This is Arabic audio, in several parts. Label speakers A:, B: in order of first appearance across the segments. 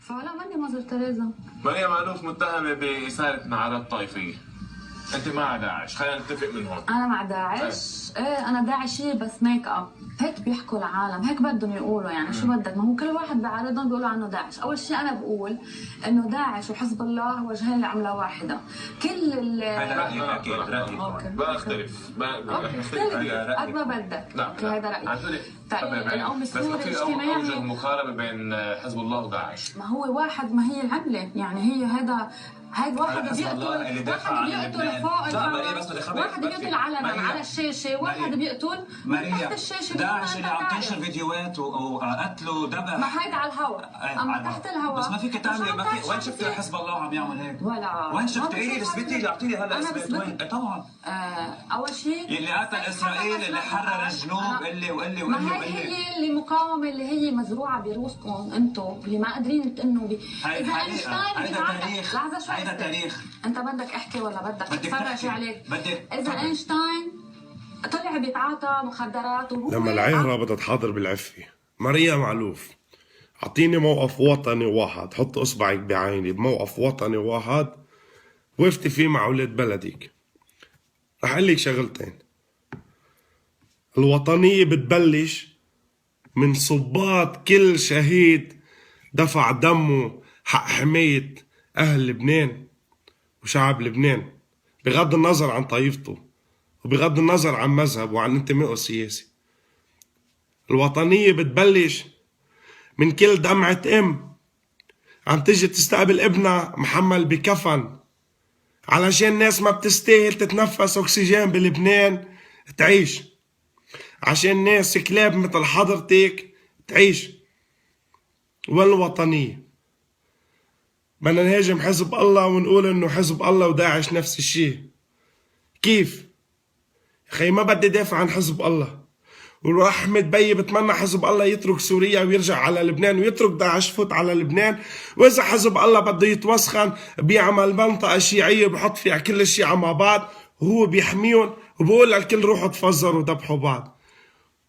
A: فلا ماني مصدر تريزا.
B: مريم معلوف متهمة بإثارة نعرات طائفية. أنت مع داعش، خلينا نتفق من هون.
A: أنا مع داعش؟ إيه أنا داعشية بس ميك أب، هيك بيحكوا العالم، هيك بدهم يقولوا يعني شو بدك، ما هو كل واحد بعارضهم بيقولوا عنه داعش. أول شيء أنا بقول إنه داعش وحزب الله وجهين لعملة واحدة. كل
C: هذا رأيك أكيد، رأيك.
B: بختلف.
A: قد ما بدك.
B: لا
A: أوكي هذا رأيي. طيب القوم السوري الاجتماعي
B: أوجه مقاربة بين حزب الله وداعش.
A: ما هو واحد، ما هي العملة يعني، هي هذا واحد بيقتل فوق واحد بيقتل علنا على الشاشة، واحد بيقتل تحت الشاشة.
C: داعش اللي عم تنشر فيديوهات وقتلوا ذبح،
A: ما هيدا على الهواء، أما تحت الهواء
C: بس ما فيك تعملي. وين شفت حزب الله عم يعمل هيك؟
A: ولا
C: وين شفت؟ قولي لي اثبتي لي، اعطيني هلا اثبات وين؟ طبعا
A: أول شيء
C: اللي قتل اسرائيل، اللي حرر الجنوب، اللي
A: ما هي اللي مقاومة اللي هي مزروعة بروسكم انتم اللي ما قادرين تنوا إذا أينشتاين
C: هذا تاريخ.
A: انت بدك احكي ولا بدك تتفرج عليك؟ اذا اينشتاين طلع بيتعاطى مخدرات وهو
D: لما العيرة بدها تحاضر بالعفة. مريم معلوف، اعطيني موقف وطني واحد، حط اصبعك بعيني بموقف وطني واحد وقفتي فيه مع اولاد بلدك. رح اقول لك شغلتين. الوطنية بتبلش من صباط كل شهيد دفع دمه حق حماية اهل لبنان وشعب لبنان، بغض النظر عن طائفته وبغض النظر عن مذهب وعن انتمائه السياسي. الوطنية بتبلش من كل دمعة عم تجي تستقبل ابنها محمل بكفن علشان ناس ما بتستاهل تتنفس اكسجين بلبنان تعيش، عشان ناس كلاب مثل حضرتك تعيش. والوطنية بدنا نهاجم حزب الله ونقول انه حزب الله وداعش نفس الشيء. كيف؟ اخي ما بدي دافع عن حزب الله، واحمد بي بتمنى حزب الله يترك سوريا ويرجع على لبنان ويترك داعش فوت على لبنان. واذا حزب الله بده يتوسخن بيعمل منطقة شيعية بحط فيها كل الشيعة مع بعض وهو بيحميهم وبقول للكل روحوا تفجروا وذبحوا بعض.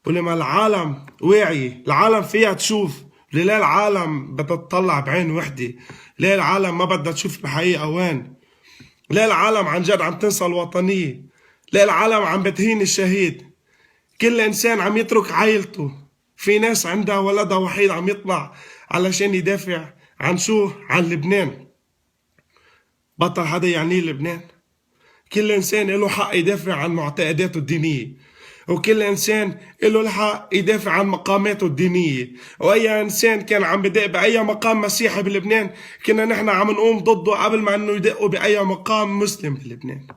D: ولما العالم واعية، العالم فيها تشوف. ليه العالم بدها تطلع بعين وحدة؟ ليه العالم ما بدها تشوف بحقيقة وين؟ ليه العالم عن جد عم تنسى الوطنية؟ ليه العالم عم بتهين الشهيد؟ كل إنسان عم يترك عائلته. في ناس عندها ولدها وحيد عم يطلع علشان يدافع عن شو؟ عن لبنان. بطل حدا يعني لبنان. كل إنسان له حق يدافع عن معتقداته الدينية، وكل إنسان له الحق يدافع عن مقاماته الدينية. وأي إنسان كان عم بدق بأي مقام مسيحي بلبنان كنا نحن عم نقوم ضده قبل ما إنه يدقوا بأي مقام مسلم بلبنان.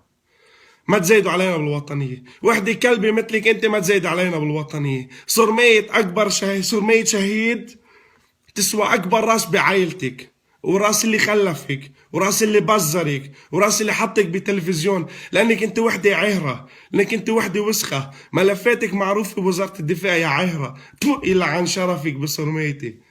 D: ما تزايدوا علينا بالوطنية. وحدة كلبة مثلك أنت ما تزايد علينا بالوطنية. صرمية أكبر شهيد، صرمية شهيد تسوى أكبر راس بعائلتك، وراس اللي خلفك، وراس اللي بزرك، وراس اللي حطك بتلفزيون، لأنك أنت وحدة عاهرة، لأنك أنت وحدة وسخة. ملفاتك معروفة بوزارة الدفاع يا عاهرة. إلا عن شرفك بصرميتي.